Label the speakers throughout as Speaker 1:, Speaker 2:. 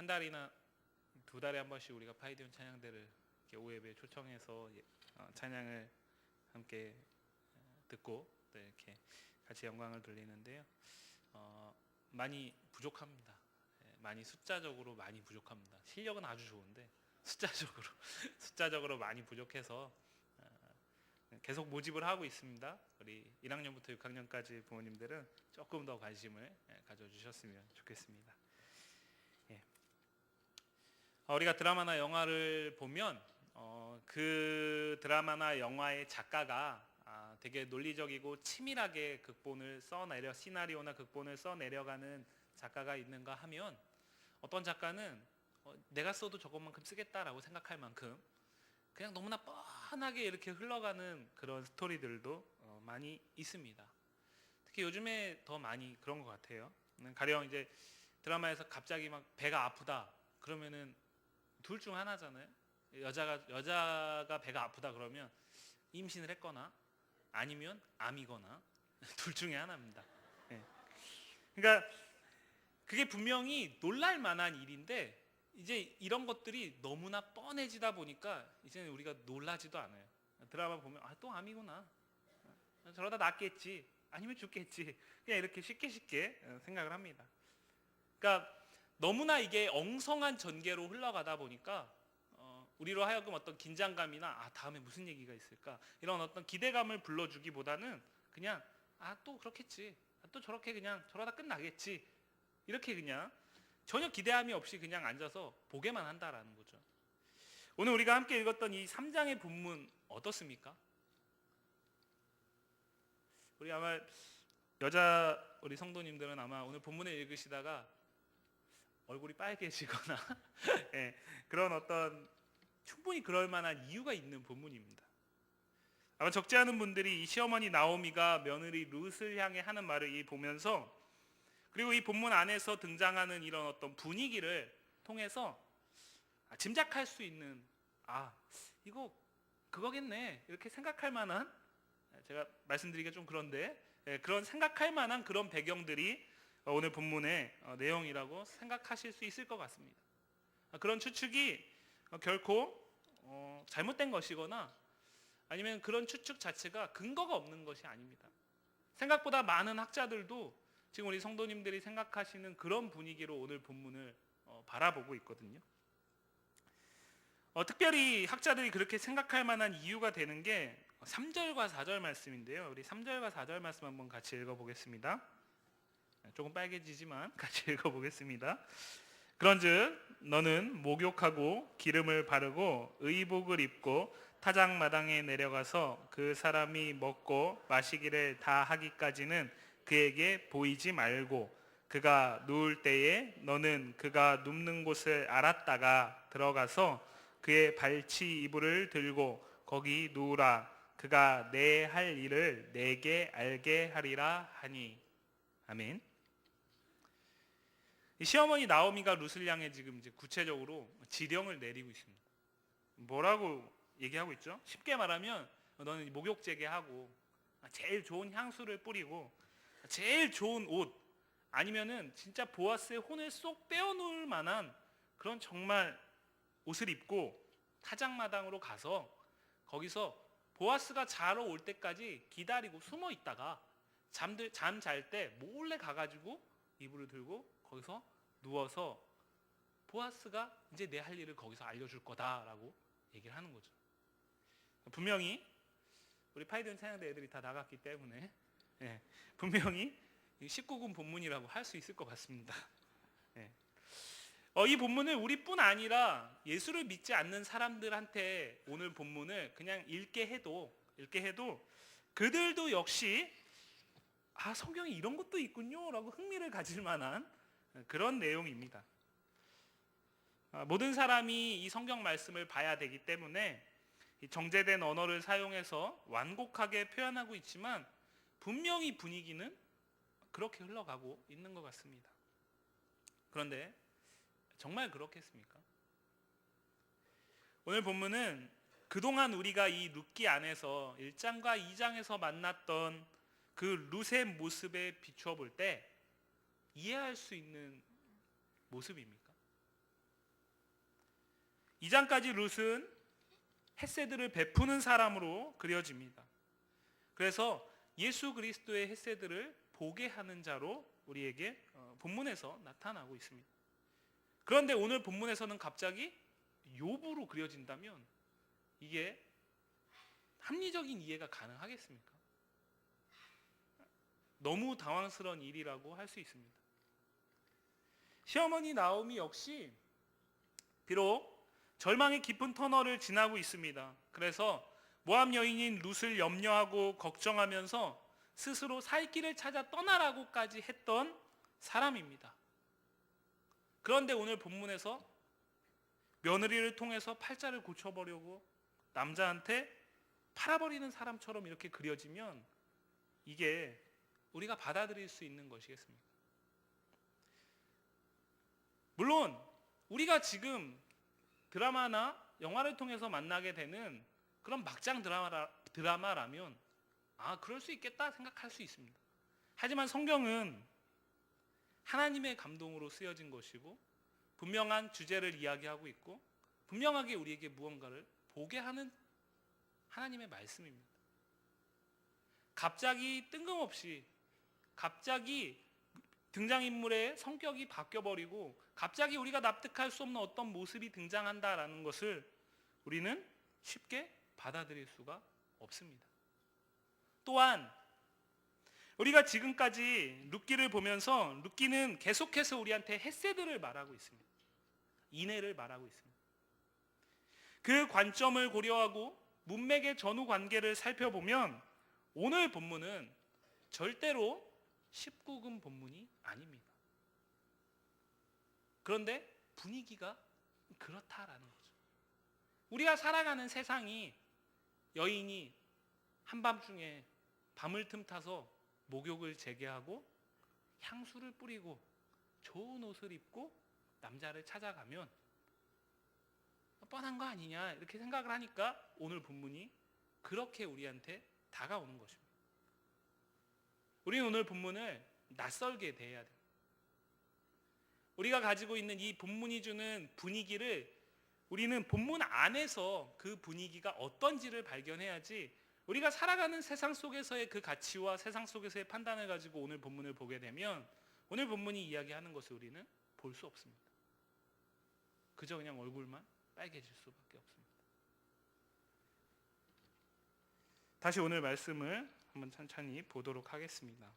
Speaker 1: 한 달이나 두 달에 한 번씩 우리가 파이디온 찬양대를 이렇게 오후 예배에 초청해서 찬양을 함께 듣고 또 이렇게 같이 영광을 돌리는데요. 많이 부족합니다. 많이 숫자적으로 많이 부족합니다. 실력은 아주 좋은데 숫자적으로 많이 부족해서 계속 모집을 하고 있습니다. 우리 1학년부터 6학년까지 부모님들은 조금 더 관심을 가져주셨으면 좋겠습니다. 우리가 드라마나 영화를 보면 그 드라마나 영화의 작가가 되게 논리적이고 치밀하게 시나리오나 극본을 써내려가는 작가가 있는가 하면 어떤 작가는 내가 써도 저것만큼 쓰겠다라고 생각할 만큼 그냥 너무나 뻔하게 이렇게 흘러가는 그런 스토리들도 많이 있습니다. 특히 요즘에 더 많이 그런 것 같아요. 가령 이제 드라마에서 갑자기 막 배가 아프다 그러면은 둘 중 하나잖아요. 여자가 배가 아프다 그러면 임신을 했거나 아니면 암이거나 둘 중에 하나입니다. 그러니까 그게 분명히 놀랄 만한 일인데 이제 이런 것들이 너무나 뻔해지다 보니까 이제는 우리가 놀라지도 않아요. 드라마 보면 또 암이구나, 저러다 낫겠지, 아니면 죽겠지, 그냥 이렇게 쉽게 생각을 합니다. 그러니까 너무나 이게 엉성한 전개로 흘러가다 보니까 우리로 하여금 어떤 긴장감이나 다음에 무슨 얘기가 있을까 이런 어떤 기대감을 불러주기보다는 그냥 또 그렇겠지, 또 저렇게 그냥 저러다 끝나겠지, 이렇게 그냥 전혀 기대함이 없이 그냥 앉아서 보게만 한다라는 거죠. 오늘 우리가 함께 읽었던 이 3장의 본문 어떻습니까? 우리 아마 우리 성도님들은 아마 오늘 본문을 읽으시다가 얼굴이 빨개지거나 그런 어떤 충분히 그럴 만한 이유가 있는 본문입니다. 아마 적지 않은 분들이 이 시어머니 나오미가 며느리 룻을 향해 하는 말을 보면서, 그리고 이 본문 안에서 등장하는 이런 어떤 분위기를 통해서 짐작할 수 있는 이거 그거겠네 이렇게 생각할 만한, 제가 말씀드리기가 좀 그런데 그런 생각할 만한 그런 배경들이 오늘 본문의 내용이라고 생각하실 수 있을 것 같습니다. 그런 추측이 결코 잘못된 것이거나 아니면 그런 추측 자체가 근거가 없는 것이 아닙니다. 생각보다 많은 학자들도 지금 우리 성도님들이 생각하시는 그런 분위기로 오늘 본문을 바라보고 있거든요. 특별히 학자들이 그렇게 생각할 만한 이유가 되는 게 3절과 4절 말씀인데요. 우리 3절과 4절 말씀 한번 같이 읽어보겠습니다. 조금 빨개지지만 같이 읽어보겠습니다. 그런즉 너는 목욕하고 기름을 바르고 의복을 입고 타작마당에 내려가서 그 사람이 먹고 마시기를 다 하기까지는 그에게 보이지 말고 그가 누울 때에 너는 그가 눕는 곳을 알았다가 들어가서 그의 발치 이불을 들고 거기 누우라. 그가 내 할 일을 내게 알게 하리라 하니. 아멘. 이 시어머니 나오미가 룻을 향해 지금 이제 구체적으로 지령을 내리고 있습니다. 뭐라고 얘기하고 있죠? 쉽게 말하면 너는 목욕제게 하고 제일 좋은 향수를 뿌리고 제일 좋은 옷, 아니면은 진짜 보아스의 혼을 쏙 빼어놓을 만한 그런 정말 옷을 입고 타작마당으로 가서 거기서 보아스가 자러 올 때까지 기다리고 숨어 있다가 잠 잘 때 몰래 가가지고 이불을 들고 거기서 누워서 보아스가 이제 내 할 일을 거기서 알려줄 거다라고 얘기를 하는 거죠. 분명히 우리 파이든 찬양대 애들이 다 나갔기 때문에 분명히 19금 본문이라고 할 수 있을 것 같습니다. 이 본문을 우리뿐 아니라 예수를 믿지 않는 사람들한테 오늘 본문을 그냥 읽게 해도 그들도 역시 성경에 이런 것도 있군요 라고 흥미를 가질 만한 그런 내용입니다. 모든 사람이 이 성경 말씀을 봐야 되기 때문에 정제된 언어를 사용해서 완곡하게 표현하고 있지만 분명히 분위기는 그렇게 흘러가고 있는 것 같습니다. 그런데 정말 그렇겠습니까? 오늘 본문은 그동안 우리가 이 룻기 안에서 1장과 2장에서 만났던 그 룻의 모습에 비추어 볼 때 이해할 수 있는 모습입니까? 2장까지 룻은 헤세드를 베푸는 사람으로 그려집니다. 그래서 예수 그리스도의 헤세드를 보게 하는 자로 우리에게 본문에서 나타나고 있습니다. 그런데 오늘 본문에서는 갑자기 욥으로 그려진다면 이게 합리적인 이해가 가능하겠습니까? 너무 당황스러운 일이라고 할 수 있습니다. 시어머니 나오미 역시 비록 절망의 깊은 터널을 지나고 있습니다. 그래서 모압 여인인 룻을 염려하고 걱정하면서 스스로 살 길을 찾아 떠나라고까지 했던 사람입니다. 그런데 오늘 본문에서 며느리를 통해서 팔자를 고쳐버리고 남자한테 팔아버리는 사람처럼 이렇게 그려지면 이게 우리가 받아들일 수 있는 것이겠습니까? 물론 우리가 지금 드라마나 영화를 통해서 만나게 되는 그런 막장 드라마라면 그럴 수 있겠다 생각할 수 있습니다. 하지만 성경은 하나님의 감동으로 쓰여진 것이고 분명한 주제를 이야기하고 있고 분명하게 우리에게 무언가를 보게 하는 하나님의 말씀입니다. 갑자기 뜬금없이 갑자기 등장인물의 성격이 바뀌어버리고 갑자기 우리가 납득할 수 없는 어떤 모습이 등장한다라는 것을 우리는 쉽게 받아들일 수가 없습니다. 또한 우리가 지금까지 룻기를 보면서 룻기는 계속해서 우리한테 헤세드를 말하고 있습니다. 인애를 말하고 있습니다. 그 관점을 고려하고 문맥의 전후 관계를 살펴보면 오늘 본문은 절대로 19금 본문이 아닙니다. 그런데 분위기가 그렇다라는 거죠. 우리가 살아가는 세상이 여인이 한밤중에 밤을 틈타서 목욕을 재개하고 향수를 뿌리고 좋은 옷을 입고 남자를 찾아가면 뻔한 거 아니냐 이렇게 생각을 하니까 오늘 본문이 그렇게 우리한테 다가오는 것입니다. 우리는 오늘 본문을 낯설게 대해야 돼요. 우리가 가지고 있는 이 본문이 주는 분위기를 우리는 본문 안에서 그 분위기가 어떤지를 발견해야지 우리가 살아가는 세상 속에서의 그 가치와 세상 속에서의 판단을 가지고 오늘 본문을 보게 되면 오늘 본문이 이야기하는 것을 우리는 볼 수 없습니다. 그저 그냥 얼굴만 빨개질 수밖에 없습니다. 다시 오늘 말씀을 한번 천천히 보도록 하겠습니다.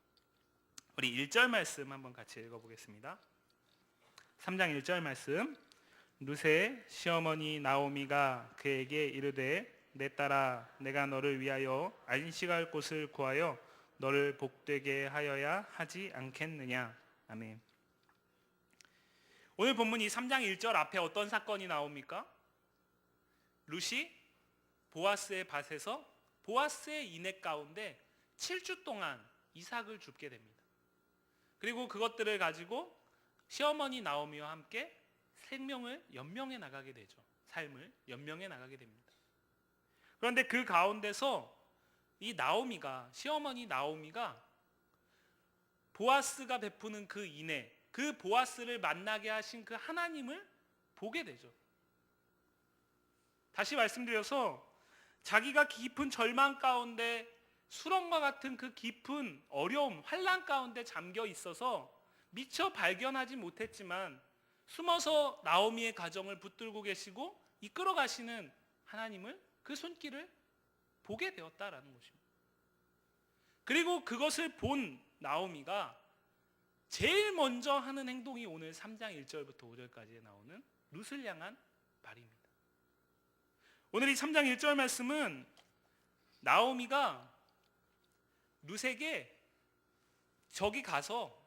Speaker 1: 우리 1절 말씀 한번 같이 읽어보겠습니다. 3장 1절 말씀. 룻의 시어머니 나오미가 그에게 이르되 내 딸아 내가 너를 위하여 안식할 곳을 구하여 너를 복되게 하여야 하지 않겠느냐. 아멘. 오늘 본문 이 3장 1절 앞에 어떤 사건이 나옵니까? 룻이 보아스의 밭에서 보아스의 인애 가운데 7주 동안 이삭을 줍게 됩니다. 그리고 그것들을 가지고 시어머니 나오미와 함께 생명을 연명해 나가게 되죠. 삶을 연명해 나가게 됩니다. 그런데 그 가운데서 이 나오미가 시어머니 나오미가 보아스가 베푸는 그 인애, 그 보아스를 만나게 하신 그 하나님을 보게 되죠. 다시 말씀드려서 자기가 깊은 절망 가운데 수렁과 같은 그 깊은 어려움, 환난 가운데 잠겨 있어서 미처 발견하지 못했지만 숨어서 나오미의 가정을 붙들고 계시고 이끌어 가시는 하나님을 그 손길을 보게 되었다라는 것입니다. 그리고 그것을 본 나오미가 제일 먼저 하는 행동이 오늘 3장 1절부터 5절까지에 나오는 룻을 향한 말입니다. 오늘 이 3장 1절 말씀은 나오미가 룻에게 저기 가서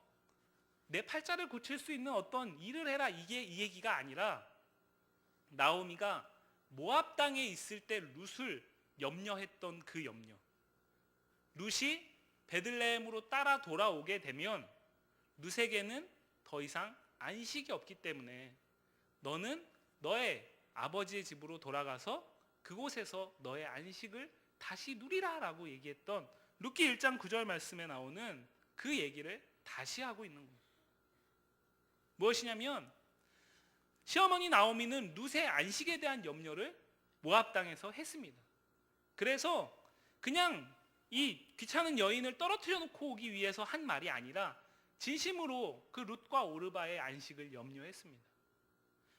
Speaker 1: 내 팔자를 고칠 수 있는 어떤 일을 해라 이게 이 얘기가 아니라 나오미가 모압 땅에 있을 때 룻을 염려했던 그 염려. 룻이 베들레헴으로 따라 돌아오게 되면 룻에게는 더 이상 안식이 없기 때문에 너는 너의 아버지의 집으로 돌아가서 그곳에서 너의 안식을 다시 누리라 라고 얘기했던 룻기 1장 9절 말씀에 나오는 그 얘기를 다시 하고 있는 거예요. 무엇이냐면 시어머니 나오미는 룻의 안식에 대한 염려를 모압 땅에서 했습니다. 그래서 그냥 이 귀찮은 여인을 떨어뜨려 놓고 오기 위해서 한 말이 아니라 진심으로 그 룻과 오르바의 안식을 염려했습니다.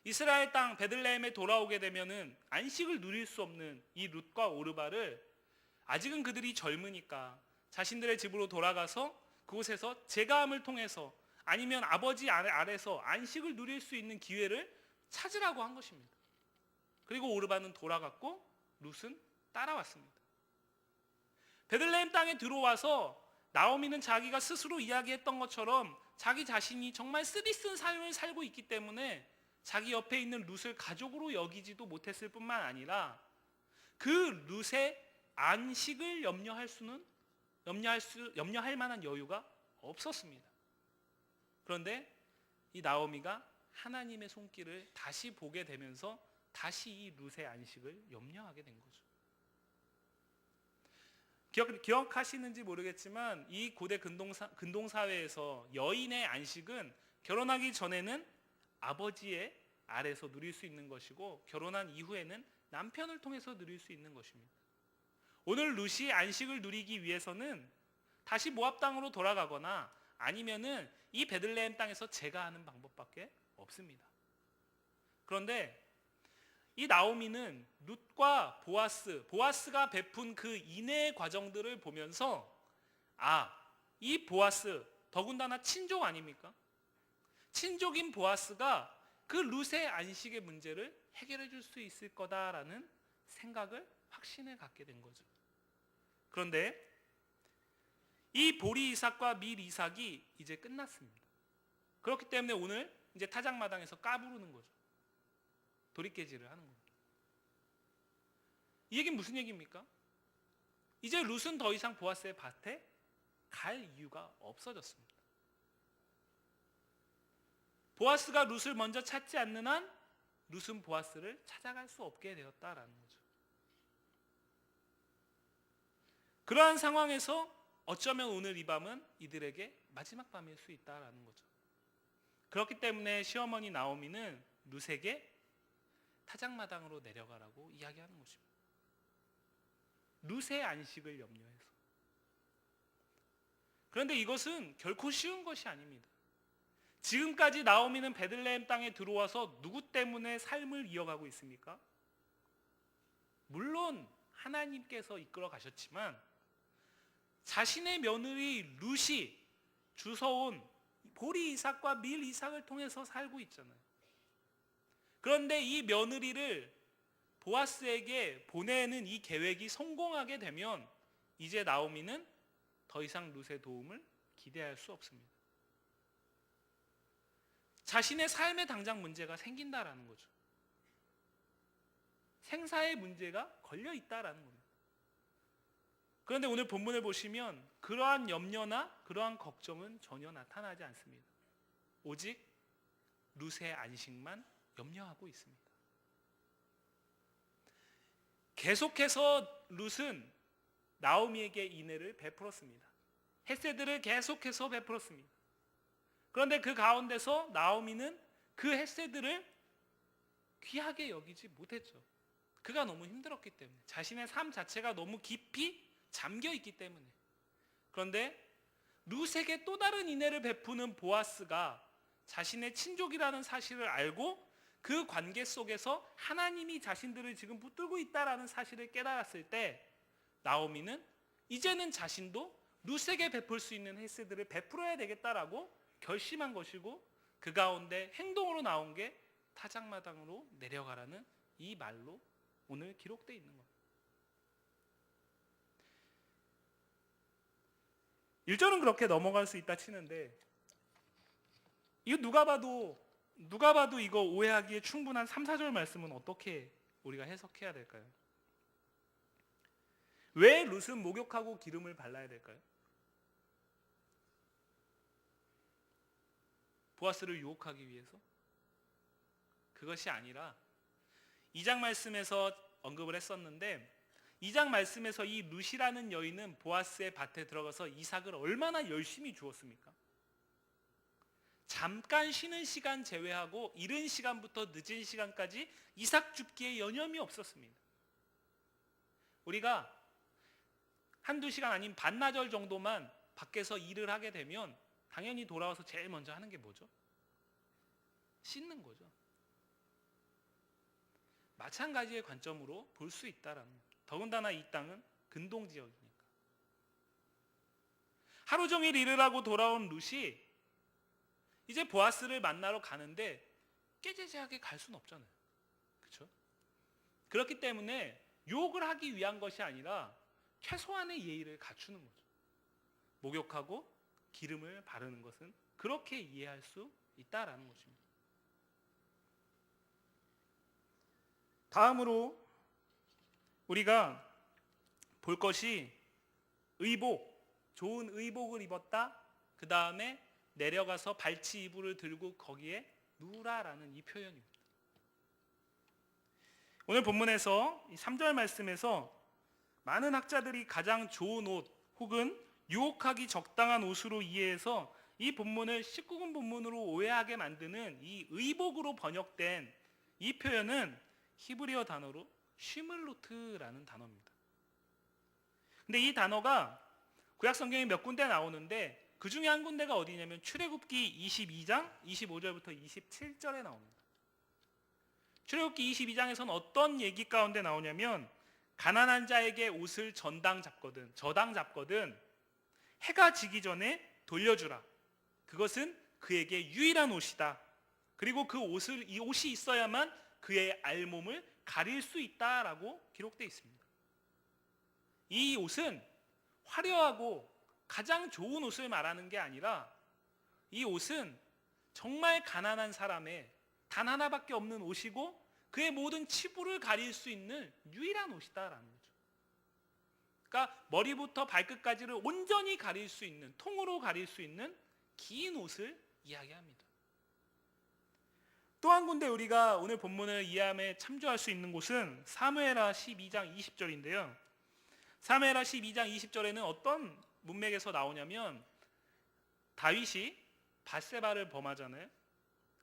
Speaker 1: 이스라엘 땅 베들레헴에 돌아오게 되면은 안식을 누릴 수 없는 이 룻과 오르바를 아직은 그들이 젊으니까 자신들의 집으로 돌아가서 그곳에서 제가함을 통해서 아니면 아버지 아래서 안식을 누릴 수 있는 기회를 찾으라고 한 것입니다. 그리고 오르바는 돌아갔고 룻은 따라왔습니다. 베들레헴 땅에 들어와서 나오미는 자기가 스스로 이야기했던 것처럼 자기 자신이 정말 쓰디쓴 삶을 살고 있기 때문에 자기 옆에 있는 룻을 가족으로 여기지도 못했을 뿐만 아니라 그 룻의 안식을 염려할 만한 여유가 없었습니다. 그런데 이 나오미가 하나님의 손길을 다시 보게 되면서 다시 이 룻의 안식을 염려하게 된 거죠. 기억하시는지 모르겠지만 이 고대 근동사회에서 여인의 안식은 결혼하기 전에는 아버지의 아래서 누릴 수 있는 것이고 결혼한 이후에는 남편을 통해서 누릴 수 있는 것입니다. 오늘 룻이 안식을 누리기 위해서는 다시 모압 땅으로 돌아가거나 아니면은 이 베들레헴 땅에서 제가하는 방법밖에 없습니다. 그런데 이 나오미는 룻과 보아스가 베푼 그 인내의 과정들을 보면서 이 보아스 더군다나 친족 아닙니까? 친족인 보아스가 그 룻의 안식의 문제를 해결해 줄 수 있을 거다라는 생각을 확신을 갖게 된 거죠. 그런데 이 보리 이삭과 밀 이삭이 이제 끝났습니다. 그렇기 때문에 오늘 이제 타작마당에서 까부르는 거죠. 도리깨질을 하는 겁니다. 이 얘기는 무슨 얘기입니까? 이제 룻은 더 이상 보아스의 밭에 갈 이유가 없어졌습니다. 보아스가 룻을 먼저 찾지 않는 한 룻은 보아스를 찾아갈 수 없게 되었다라는 거죠. 그러한 상황에서 어쩌면 오늘 이 밤은 이들에게 마지막 밤일 수 있다라는 거죠. 그렇기 때문에 시어머니 나오미는 룻에게 타작마당으로 내려가라고 이야기하는 것입니다. 룻의 안식을 염려해서. 그런데 이것은 결코 쉬운 것이 아닙니다. 지금까지 나오미는 베들레헴 땅에 들어와서 누구 때문에 삶을 이어가고 있습니까? 물론 하나님께서 이끌어 가셨지만 자신의 며느리 룻이 주워온 보리 이삭과 밀 이삭을 통해서 살고 있잖아요. 그런데 이 며느리를 보아스에게 보내는 이 계획이 성공하게 되면 이제 나오미는 더 이상 룻의 도움을 기대할 수 없습니다. 자신의 삶에 당장 문제가 생긴다라는 거죠. 생사의 문제가 걸려 있다라는 겁니다. 그런데 오늘 본문을 보시면 그러한 염려나 그러한 걱정은 전혀 나타나지 않습니다. 오직 룻의 안식만 염려하고 있습니다. 계속해서 룻은 나오미에게 인애를 베풀었습니다. 헤세드를 계속해서 베풀었습니다. 그런데 그 가운데서 나오미는 그 헤세드를 귀하게 여기지 못했죠. 그가 너무 힘들었기 때문에, 자신의 삶 자체가 너무 깊이 잠겨 있기 때문에. 그런데 룻에게 또 다른 인애를 베푸는 보아스가 자신의 친족이라는 사실을 알고 그 관계 속에서 하나님이 자신들을 지금 붙들고 있다라는 사실을 깨달았을 때 나오미는 이제는 자신도 룻에게 베풀 수 있는 헤세드를 베풀어야 되겠다라고 결심한 것이고, 그 가운데 행동으로 나온 게 타작마당으로 내려가라는 이 말로 오늘 기록되어 있는 겁니다. 1절은 그렇게 넘어갈 수 있다 치는데, 이거 누가 봐도 이거 오해하기에 충분한 3, 4절 말씀은 어떻게 우리가 해석해야 될까요? 왜 룻은 목욕하고 기름을 발라야 될까요? 보아스를 유혹하기 위해서? 그것이 아니라 2장 말씀에서 언급을 했었는데, 2장 말씀에서 이 룻이라는 여인은 보아스의 밭에 들어가서 이삭을 얼마나 열심히 주었습니까? 잠깐 쉬는 시간 제외하고 이른 시간부터 늦은 시간까지 이삭 줍기에 여념이 없었습니다. 우리가 한두 시간 아닌 반나절 정도만 밖에서 일을 하게 되면 당연히 돌아와서 제일 먼저 하는 게 뭐죠? 씻는 거죠. 마찬가지의 관점으로 볼 수 있다라는 거죠. 더군다나 이 땅은 근동지역이니까. 하루 종일 일을 하고 돌아온 룻이 이제 보아스를 만나러 가는데 깨재재하게 갈 수는 없잖아요. 그렇죠? 그렇기 때문에 욕을 하기 위한 것이 아니라 최소한의 예의를 갖추는 거죠. 목욕하고 기름을 바르는 것은 그렇게 이해할 수 있다라는 것입니다. 다음으로 우리가 볼 것이 의복, 좋은 의복을 입었다. 그 다음에 내려가서 발치 이불을 들고 거기에 누우라라는 이 표현입니다. 오늘 본문에서 3절 말씀에서 많은 학자들이 가장 좋은 옷 혹은 유혹하기 적당한 옷으로 이해해서 이 본문을 19금 본문으로 오해하게 만드는 이 의복으로 번역된 이 표현은 히브리어 단어로 쉬물로트라는 단어입니다. 근데 이 단어가 구약 성경에 몇 군데 나오는데 그 중에 한 군데가 어디냐면 출애굽기 22장 25절부터 27절에 나옵니다. 출애굽기 22장에서는 어떤 얘기 가운데 나오냐면 가난한 자에게 옷을 저당 잡거든 해가 지기 전에 돌려주라. 그것은 그에게 유일한 옷이다. 그리고 이 옷이 있어야만 그의 알몸을 가릴 수 있다라고 기록되어 있습니다. 이 옷은 화려하고 가장 좋은 옷을 말하는 게 아니라 이 옷은 정말 가난한 사람의 단 하나밖에 없는 옷이고 그의 모든 치부를 가릴 수 있는 유일한 옷이다라는 거죠. 그러니까 머리부터 발끝까지를 온전히 가릴 수 있는, 통으로 가릴 수 있는 긴 옷을 이야기합니다. 또 한 군데 우리가 오늘 본문을 이해함에 참조할 수 있는 곳은 사무엘하 12장 20절인데요. 사무엘하 12장 20절에는 어떤 문맥에서 나오냐면 다윗이 밧세바를 범하잖아요.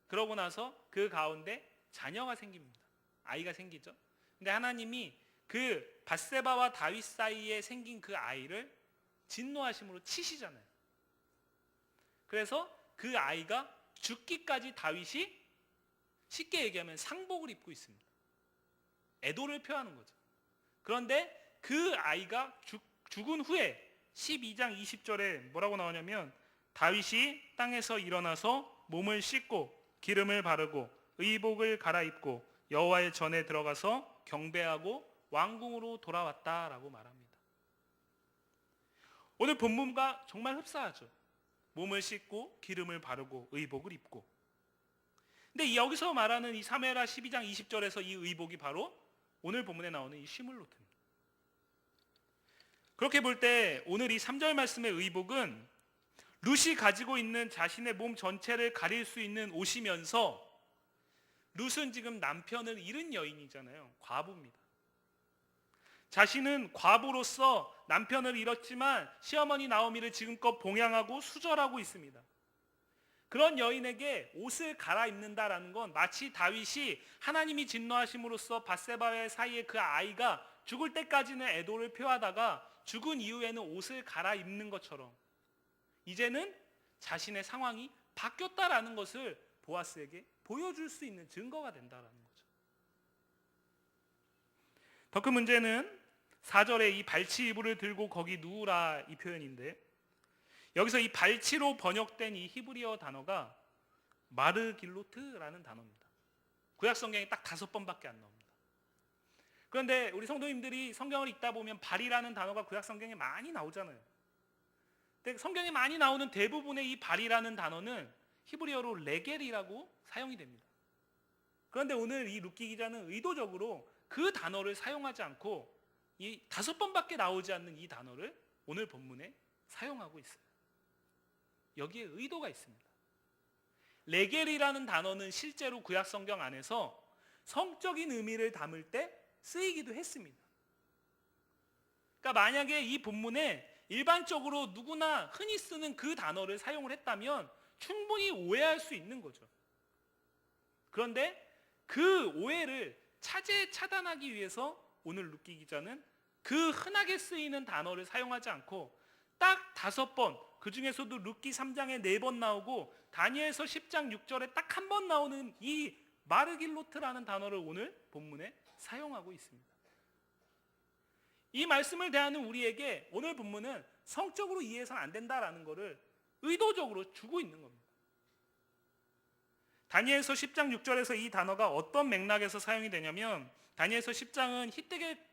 Speaker 1: 그러고 나서 그 가운데 자녀가 생깁니다. 아이가 생기죠. 근데 하나님이 그 밧세바와 다윗 사이에 생긴 그 아이를 진노하심으로 치시잖아요. 그래서 그 아이가 죽기까지 다윗이 쉽게 얘기하면 상복을 입고 있습니다. 애도를 표하는 거죠. 그런데 그 아이가 죽은 후에 12장 20절에 뭐라고 나오냐면 다윗이 땅에서 일어나서 몸을 씻고 기름을 바르고 의복을 갈아입고 여호와의 전에 들어가서 경배하고 왕궁으로 돌아왔다라고 말합니다. 오늘 본문과 정말 흡사하죠. 몸을 씻고 기름을 바르고 의복을 입고. 근데 여기서 말하는 이 사무엘하 12장 20절에서 이 의복이 바로 오늘 본문에 나오는 이 쉬물로트입니다. 그렇게 볼 때 오늘 이 3절 말씀의 의복은 룻이 가지고 있는 자신의 몸 전체를 가릴 수 있는 옷이면서 룻은 지금 남편을 잃은 여인이잖아요. 과부입니다. 자신은 과부로서 남편을 잃었지만 시어머니 나오미를 지금껏 봉양하고 수절하고 있습니다. 그런 여인에게 옷을 갈아입는다라는 건 마치 다윗이 하나님이 진노하심으로써 밧세바의 사이에 그 아이가 죽을 때까지는 애도를 표하다가 죽은 이후에는 옷을 갈아입는 것처럼 이제는 자신의 상황이 바뀌었다라는 것을 보아스에게 보여줄 수 있는 증거가 된다라는 거죠. 더 큰 문제는 4절에 이 발치 이불을 들고 거기 누우라 이 표현인데 여기서 이 발치로 번역된 이 히브리어 단어가 마르길로트라는 단어입니다. 구약 성경에 딱 5번밖에 안 나옵니다. 그런데 우리 성도님들이 성경을 읽다 보면 발이라는 단어가 구약 성경에 많이 나오잖아요. 근데 성경에 많이 나오는 대부분의 이 발이라는 단어는 히브리어로 레겔이라고 사용이 됩니다. 그런데 오늘 이 루키 기자는 의도적으로 그 단어를 사용하지 않고 이 5번밖에 나오지 않는 이 단어를 오늘 본문에 사용하고 있어요. 여기에 의도가 있습니다. 레겔이라는 단어는 실제로 구약 성경 안에서 성적인 의미를 담을 때 쓰이기도 했습니다. 그러니까 만약에 이 본문에 일반적으로 누구나 흔히 쓰는 그 단어를 사용을 했다면 충분히 오해할 수 있는 거죠. 그런데 그 오해를 차단하기 위해서 오늘 루키 기자는 그 흔하게 쓰이는 단어를 사용하지 않고 딱 5번, 그 중에서도 루키 3장에 4번 나오고 다니엘서 10장 6절에 딱 한 번 나오는 이 마르길로트라는 단어를 오늘 본문에 사용하고 있습니다. 이 말씀을 대하는 우리에게 오늘 본문은 성적으로 이해해서는 안 된다라는 것을 의도적으로 주고 있는 겁니다. 다니엘서 10장 6절에서 이 단어가 어떤 맥락에서 사용이 되냐면, 다니엘서 10장은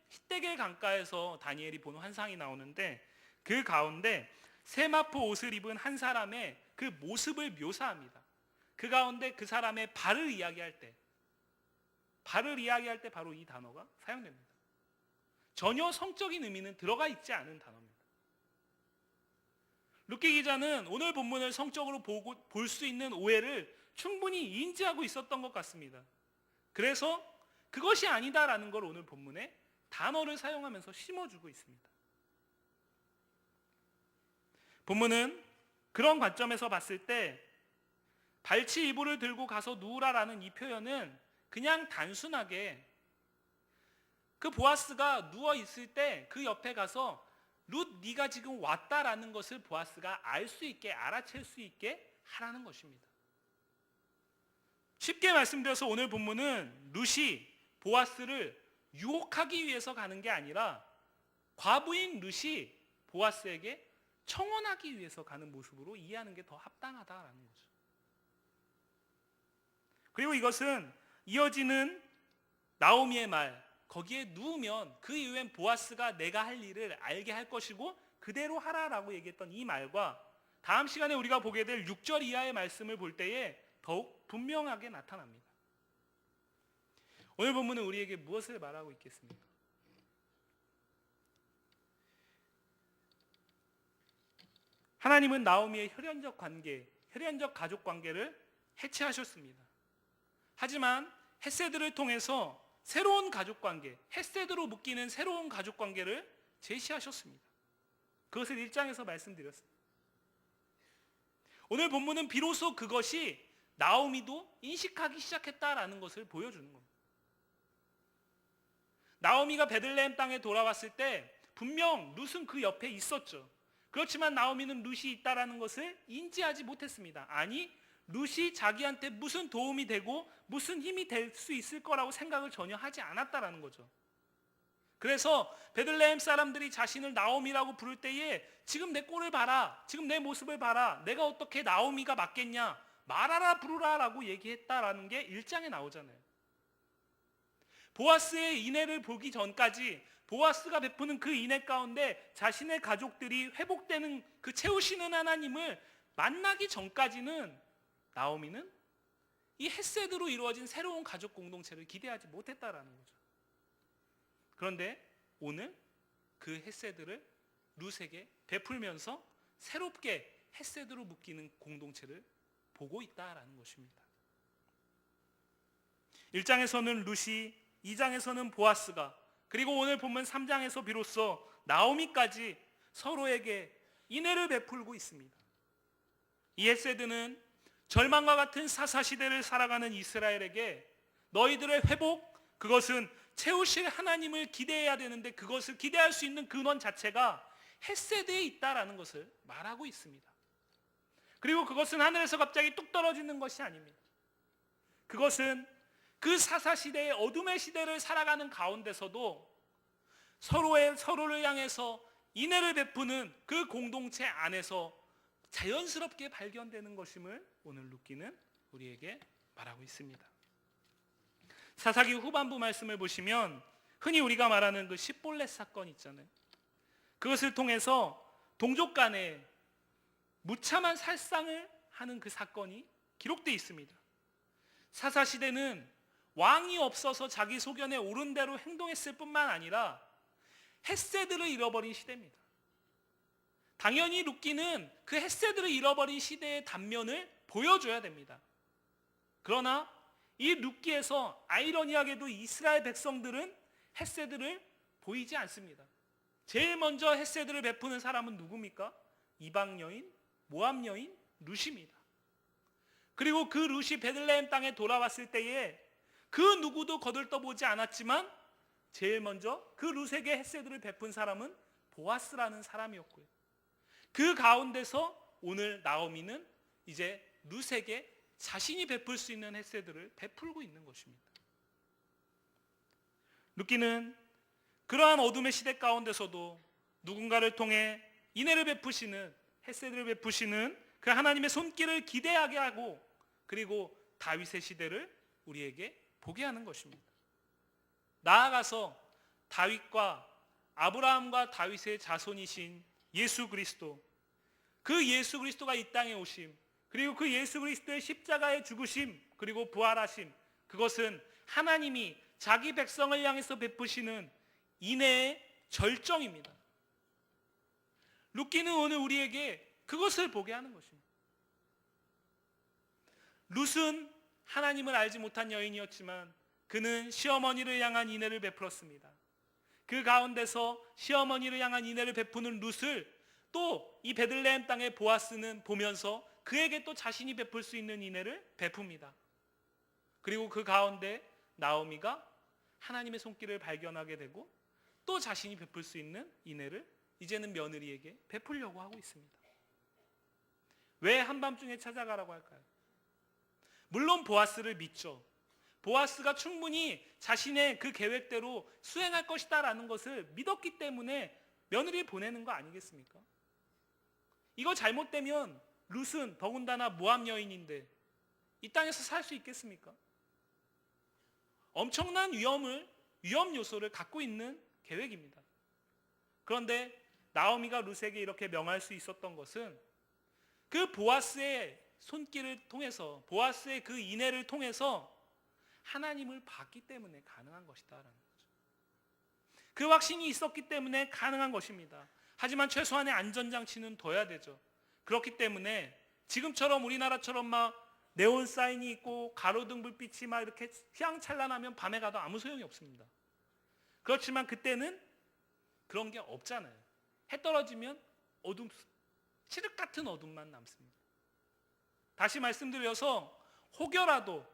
Speaker 1: 히데겔 강가에서 다니엘이 본 환상이 나오는데, 그 가운데 세마포 옷을 입은 한 사람의 그 모습을 묘사합니다. 그 가운데 그 사람의 발을 이야기할 때 바로 이 단어가 사용됩니다. 전혀 성적인 의미는 들어가 있지 않은 단어입니다. 루키 기자는 오늘 본문을 성적으로 볼 수 있는 오해를 충분히 인지하고 있었던 것 같습니다. 그래서 그것이 아니다라는 걸 오늘 본문에 단어를 사용하면서 심어주고 있습니다. 본문은 그런 관점에서 봤을 때 발치 이불을 들고 가서 누우라라는 이 표현은 그냥 단순하게 그 보아스가 누워 있을 때 그 옆에 가서 룻 네가 지금 왔다라는 것을 보아스가 알 수 있게, 알아챌 수 있게 하라는 것입니다. 쉽게 말씀드려서 오늘 본문은 룻이 보아스를 유혹하기 위해서 가는 게 아니라 과부인 룻이 보아스에게 청혼하기 위해서 가는 모습으로 이해하는 게 더 합당하다라는 거죠. 그리고 이것은 이어지는 나오미의 말, 거기에 누우면 그 이후엔 보아스가 내가 할 일을 알게 할 것이고 그대로 하라라고 얘기했던 이 말과 다음 시간에 우리가 보게 될 6절 이하의 말씀을 볼 때에 더욱 분명하게 나타납니다. 오늘 본문은 우리에게 무엇을 말하고 있겠습니까? 하나님은 나오미의 혈연적 가족 관계를 해체하셨습니다. 하지만 헷세드를 통해서 새로운 가족 관계, 헷세드로 묶이는 새로운 가족 관계를 제시하셨습니다. 그것을 1장에서 말씀드렸습니다. 오늘 본문은 비로소 그것이 나오미도 인식하기 시작했다라는 것을 보여주는 겁니다. 나오미가 베들레헴 땅에 돌아왔을 때 분명 룻은 그 옆에 있었죠. 그렇지만 나오미는 룻이 있다라는 것을 인지하지 못했습니다. 아니, 룻이 자기한테 무슨 도움이 되고 무슨 힘이 될 수 있을 거라고 생각을 전혀 하지 않았다라는 거죠. 그래서 베들레헴 사람들이 자신을 나오미라고 부를 때에 지금 내 꼴을 봐라, 지금 내 모습을 봐라, 내가 어떻게 나오미가 맞겠냐, 말하라 부르라 라고 얘기했다라는 게 1장에 나오잖아요. 보아스의 인애를 보기 전까지 보아스가 베푸는 그 인애 가운데 자신의 가족들이 회복되는 그 채우시는 하나님을 만나기 전까지는 나오미는 이 헷세드로 이루어진 새로운 가족 공동체를 기대하지 못했다라는 거죠. 그런데 오늘 그 헷세드를 룻에게 베풀면서 새롭게 헷세드로 묶이는 공동체를 보고 있다라는 것입니다. 1장에서는 룻이, 2장에서는 보아스가, 그리고 오늘 보면 3장에서 비로소 나오미까지 서로에게 인애를 베풀고 있습니다. 이 헷세드는 절망과 같은 사사시대를 살아가는 이스라엘에게 너희들의 회복, 그것은 채우실 하나님을 기대해야 되는데 그것을 기대할 수 있는 근원 자체가 헷세드에 있다라는 것을 말하고 있습니다. 그리고 그것은 하늘에서 갑자기 뚝 떨어지는 것이 아닙니다. 그것은 그 사사시대의 어둠의 시대를 살아가는 가운데서도 서로를 향해서 인애를 베푸는 그 공동체 안에서 자연스럽게 발견되는 것임을 오늘 루키는 우리에게 말하고 있습니다. 사사기 후반부 말씀을 보시면 흔히 우리가 말하는 그 십볼렛 사건 있잖아요. 그것을 통해서 동족 간에 무참한 살상을 하는 그 사건이 기록되어 있습니다. 사사시대는 왕이 없어서 자기 소견에 옳은 대로 행동했을 뿐만 아니라 헷세드를 잃어버린 시대입니다. 당연히 루키는 그 헷세드를 잃어버린 시대의 단면을 보여줘야 됩니다. 그러나 이 루키에서 아이러니하게도 이스라엘 백성들은 헷세드를 보이지 않습니다. 제일 먼저 헷세드를 베푸는 사람은 누굽니까? 이방 여인, 모압 여인 룻입니다. 그리고 그 룻이 베들레헴 땅에 돌아왔을 때에 그 누구도 거들떠보지 않았지만 제일 먼저 그 룻에게 헤세드를 베푼 사람은 보아스라는 사람이었고요. 그 가운데서 오늘 나오미는 이제 룻에게 자신이 베풀 수 있는 헤세드를 베풀고 있는 것입니다. 룻기는 그러한 어둠의 시대 가운데서도 누군가를 통해 인애를 베푸시는, 헤세드를 베푸시는 그 하나님의 손길을 기대하게 하고, 그리고 다윗의 시대를 우리에게 보게 하는 것입니다. 나아가서 다윗과 아브라함과 다윗의 자손이신 예수 그리스도, 그 예수 그리스도가 이 땅에 오심, 그리고 그 예수 그리스도의 십자가의 죽으심, 그리고 부활하심, 그것은 하나님이 자기 백성을 향해서 베푸시는 인애의 절정입니다. 룻기는 오늘 우리에게 그것을 보게 하는 것입니다. 룻은 하나님을 알지 못한 여인이었지만 그는 시어머니를 향한 인애를 베풀었습니다. 그 가운데서 시어머니를 향한 인애를 베푸는 룻을 또 이 베들레헴 땅의 보아스는 보면서 그에게 또 자신이 베풀 수 있는 인애를 베풉니다. 그리고 그 가운데 나오미가 하나님의 손길을 발견하게 되고 또 자신이 베풀 수 있는 인애를 이제는 며느리에게 베풀려고 하고 있습니다. 왜 한밤중에 찾아가라고 할까요? 물론 보아스를 믿죠. 보아스가 충분히 자신의 그 계획대로 수행할 것이다 라는 것을 믿었기 때문에 며느리를 보내는 거 아니겠습니까? 이거 잘못되면 룻은 더군다나 모압 여인인데 이 땅에서 살 수 있겠습니까? 엄청난 위험 요소를 갖고 있는 계획입니다. 그런데 나오미가 룻에게 이렇게 명할 수 있었던 것은 그 보아스의 손길을 통해서, 보아스의 그 인애를 통해서 하나님을 봤기 때문에 가능한 것이다라는 거죠. 그 확신이 있었기 때문에 가능한 것입니다. 하지만 최소한의 안전장치는 둬야 되죠. 그렇기 때문에 지금처럼 우리나라처럼 막 네온 사인이 있고 가로등 불빛이 막 이렇게 휘황찬란하면 밤에 가도 아무 소용이 없습니다. 그렇지만 그때는 그런 게 없잖아요. 해 떨어지면 어둠, 칠흑 같은 어둠만 남습니다. 다시 말씀드려서 혹여라도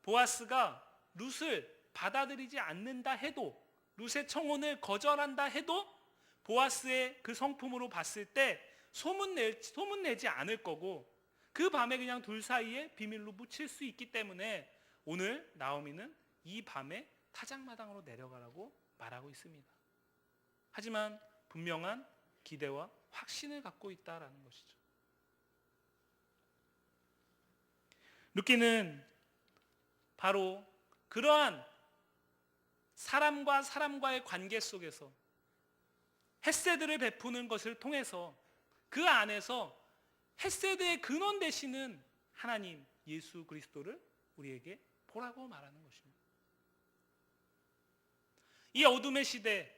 Speaker 1: 보아스가 룻을 받아들이지 않는다 해도, 룻의 청혼을 거절한다 해도 보아스의 그 성품으로 봤을 때 소문내지 않을 거고 그 밤에 그냥 둘 사이에 비밀로 묻힐 수 있기 때문에 오늘 나오미는 이 밤에 타작마당으로 내려가라고 말하고 있습니다. 하지만 분명한 기대와 확신을 갖고 있다라는 것이죠. 룻기는 바로 그러한 사람과 사람과의 관계 속에서 헤세드를 베푸는 것을 통해서 그 안에서 헤세드의 근원 되시는 하나님 예수 그리스도를 우리에게 보라고 말하는 것입니다. 이 어둠의 시대,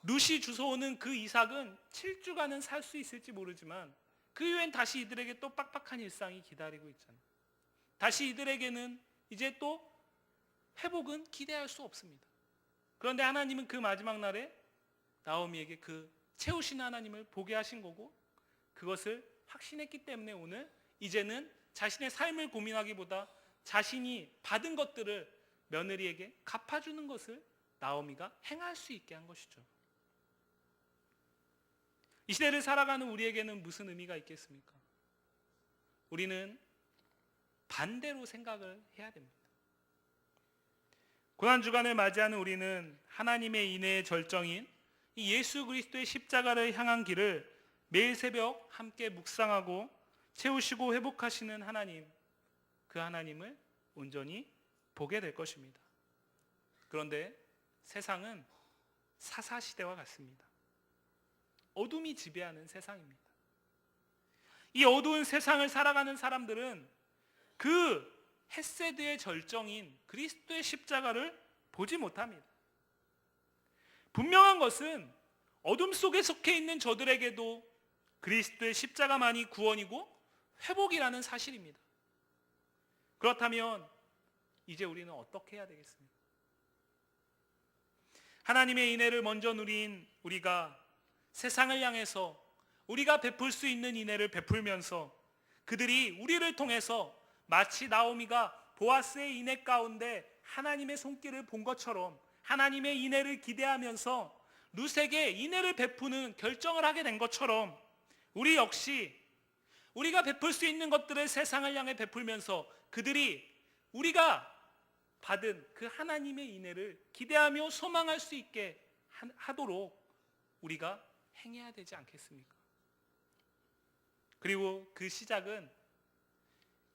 Speaker 1: 룻이 주워오는 그 이삭은 7주간은 살 수 있을지 모르지만 그 이후엔 다시 이들에게 또 빡빡한 일상이 기다리고 있잖아요. 다시 이들에게는 이제 또 회복은 기대할 수 없습니다. 그런데 하나님은 그 마지막 날에 나오미에게 그 채우시는 하나님을 보게 하신 거고 그것을 확신했기 때문에 오늘 이제는 자신의 삶을 고민하기보다 자신이 받은 것들을 며느리에게 갚아주는 것을 나오미가 행할 수 있게 한 것이죠. 이 시대를 살아가는 우리에게는 무슨 의미가 있겠습니까? 우리는 반대로 생각을 해야 됩니다. 고난주간을 맞이하는 우리는 하나님의 인애의 절정인 이 예수 그리스도의 십자가를 향한 길을 매일 새벽 함께 묵상하고 채우시고 회복하시는 하나님, 그 하나님을 온전히 보게 될 것입니다. 그런데 세상은 사사시대와 같습니다. 어둠이 지배하는 세상입니다. 이 어두운 세상을 살아가는 사람들은 그 헤세드의 절정인 그리스도의 십자가를 보지 못합니다. 분명한 것은 어둠 속에 속해 있는 저들에게도 그리스도의 십자가만이 구원이고 회복이라는 사실입니다. 그렇다면 이제 우리는 어떻게 해야 되겠습니까? 하나님의 인애를 먼저 누린 우리가 세상을 향해서 우리가 베풀 수 있는 인애를 베풀면서 그들이 우리를 통해서 마치 나오미가 보아스의 인애 가운데 하나님의 손길을 본 것처럼 하나님의 인애를 기대하면서 룻에게 인애를 베푸는 결정을 하게 된 것처럼 우리 역시 우리가 베풀 수 있는 것들을 세상을 향해 베풀면서 그들이 우리가 받은 그 하나님의 인애를 기대하며 소망할 수 있게 하도록 우리가 행해야 되지 않겠습니까? 그리고 그 시작은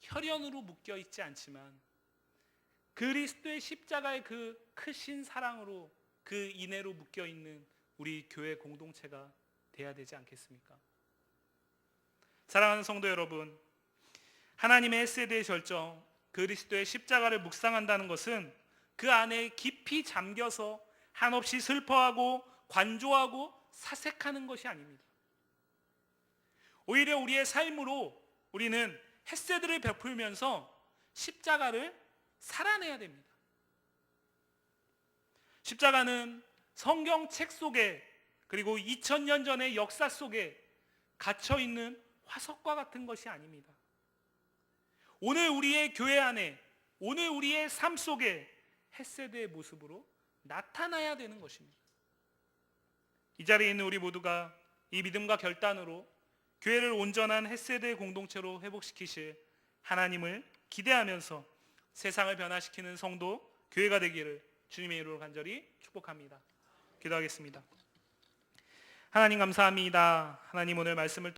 Speaker 1: 혈연으로 묶여 있지 않지만 그리스도의 십자가의 그 크신 사랑으로 그 인애로 묶여 있는 우리 교회 공동체가 돼야 되지 않겠습니까? 사랑하는 성도 여러분, 하나님의 헤세드의 절정, 그리스도의 십자가를 묵상한다는 것은 그 안에 깊이 잠겨서 한없이 슬퍼하고 관조하고 사색하는 것이 아닙니다. 오히려 우리의 삶으로 우리는 헤세드를 베풀면서 십자가를 살아내야 됩니다. 십자가는 성경책 속에 그리고 2000년 전의 역사 속에 갇혀있는 화석과 같은 것이 아닙니다. 오늘 우리의 교회 안에, 오늘 우리의 삶 속에 헤세드의 모습으로 나타나야 되는 것입니다. 이 자리에 있는 우리 모두가 이 믿음과 결단으로 교회를 온전한 헤세드의 공동체로 회복시키실 하나님을 기대하면서 세상을 변화시키는 성도, 교회가 되기를 주님의 이름으로 간절히 축복합니다. 기도하겠습니다. 하나님 감사합니다. 하나님 오늘 말씀을